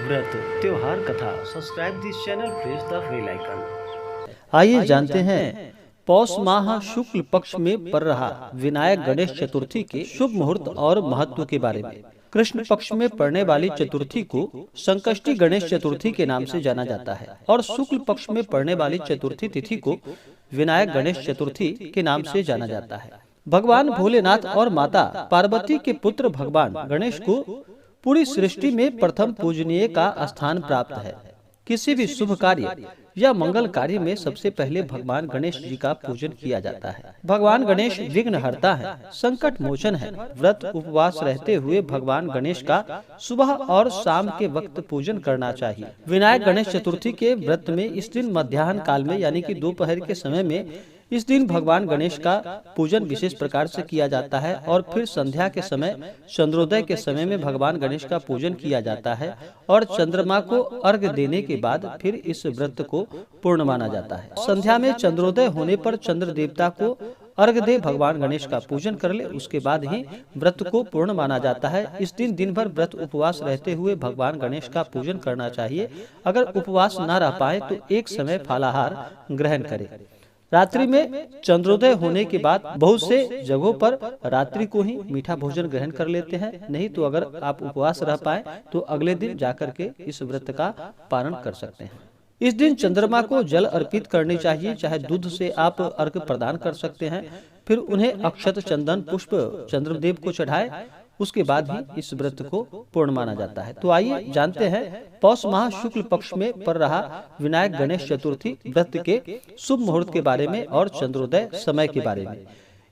व्रत त्योहार कथा। Subscribe this channel, press the bell icon. आइए जानते हैं पौष माह शुक्ल पक्ष में पड़ रहा विनायक गणेश चतुर्थी के शुभ मुहूर्त और महत्व के बारे में। कृष्ण पक्ष में पड़ने वाली चतुर्थी को संकष्टी गणेश चतुर्थी के नाम से जाना जाता है और शुक्ल पक्ष में पड़ने वाली चतुर्थी तिथि को विनायक गणेश चतुर्थी के नाम से जाना जाता है। भगवान भोलेनाथ और माता पार्वती के पुत्र भगवान गणेश को पूरी सृष्टि में प्रथम पूजनीय का स्थान प्राप्त है। किसी भी शुभ कार्य या मंगल कार्य में सबसे पहले भगवान गणेश जी का पूजन किया जाता है। भगवान गणेश विघ्नहर्ता है, संकट मोचन है। व्रत उपवास रहते हुए भगवान गणेश का सुबह और शाम के वक्त पूजन करना चाहिए। विनायक गणेश चतुर्थी के व्रत में इस दिन मध्याह्न काल में यानी कि दोपहर के समय में इस दिन भगवान गणेश का पूजन विशेष प्रकार से किया जाता है और फिर संध्या के समय चंद्रोदय के समय में भगवान गणेश का पूजन किया जाता है और चंद्रमा को अर्घ्य देने के बाद फिर इस व्रत को पूर्ण माना जाता है। संध्या में चंद्रोदय होने पर चंद्र देवता को अर्घ्य दे भगवान गणेश का पूजन कर ले, उसके बाद ही व्रत को पूर्ण माना जाता है। इस दिन दिन भर व्रत उपवास रहते हुए भगवान गणेश का पूजन करना चाहिए। अगर उपवास न रह पाए तो एक समय फलाहार ग्रहण करे। रात्रि में चंद्रोदय होने के बाद बहुत से जगहों पर रात्रि को ही मीठा भोजन ग्रहण कर लेते हैं। नहीं तो अगर आप उपवास रह पाए तो अगले दिन जाकर के इस व्रत का पालन कर सकते हैं। इस दिन चंद्रमा को जल अर्पित करनी चाहिए, चाहे दूध से आप अर्घ्य प्रदान कर सकते हैं। फिर उन्हें अक्षत चंदन पुष्प चंद्रदेव को चढ़ाए, उसके बाद ही इस व्रत को पूर्ण माना जाता है। तो आइए जानते हैं पौष माह शुक्ल पक्ष में पड़ रहा विनायक गणेश चतुर्थी व्रत के शुभ मुहूर्त के बारे में और चंद्रोदय समय के बारे में।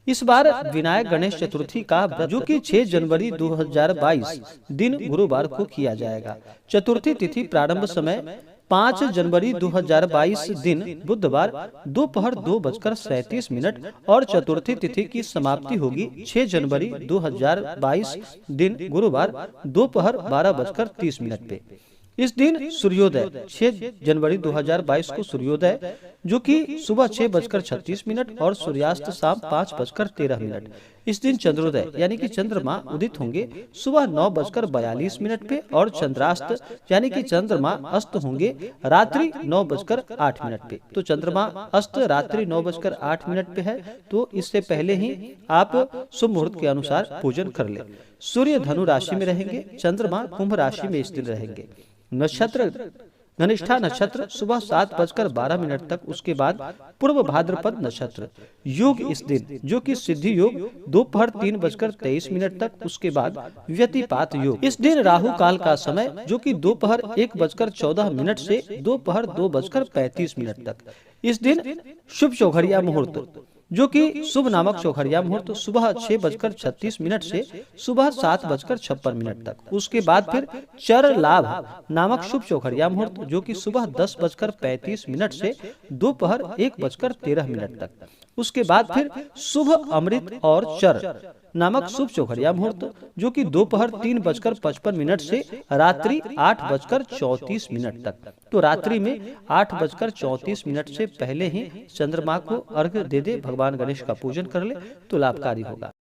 इस बार विनायक गणेश चतुर्थी का व्रत जो कि 6 जनवरी 2022 दिन गुरुवार को किया जाएगा। चतुर्थी तिथि प्रारंभ समय 5 जनवरी 2022 दिन बुधवार दोपहर 2:37 और चतुर्थी तिथि की समाप्ति होगी 6 जनवरी 2022 दिन गुरुवार दोपहर 12:30 पे। इस दिन सूर्योदय 6 जनवरी 2022 को सूर्योदय जो कि सुबह 6:36 और सूर्यास्त शाम 5:13। इस दिन चंद्रोदय यानी कि चंद्रमा उदित होंगे सुबह 9:42 पे और चंद्रास्त यानी कि चंद्रमा अस्त होंगे रात्रि 9:08 पे। तो चंद्रमा अस्त रात्रि 9:08 पे है, तो इससे पहले ही आप शुभ मुहूर्त के अनुसार पूजन कर ले। सूर्य धनु राशि में रहेंगे, चंद्रमा कुंभ राशि में इस दिन रहेंगे। नक्षत्र धनिष्ठा नक्षत्र सुबह 7:12 तक, उसके बाद पूर्व भाद्रपद नक्षत्र। योग इस दिन जो कि सिद्धि योग दोपहर 3:23 तक, उसके बाद व्यतिपात योग। इस दिन राहु काल का समय जो कि दोपहर 1:14 से दोपहर 2:35 तक। इस दिन शुभ चौघड़िया मुहूर्त जो कि शुभ नामक चौघड़िया मुहूर्त सुबह 6:36 से सुबह 7:56 तक। उसके बाद फिर चर लाभ नामक शुभ चौघड़िया मुहूर्त जो कि सुबह 10:35 से दोपहर 1:13 तक। उसके बाद फिर शुभ अमृत और चर नामक शुभ चौघड़िया मुहूर्त जो कि दोपहर 3:55 से रात्रि 8:34 तक। तो रात्रि में 8:34 से पहले ही चंद्रमा को अर्घ्य दे भगवान गणेश का पूजन कर ले तो लाभकारी होगा।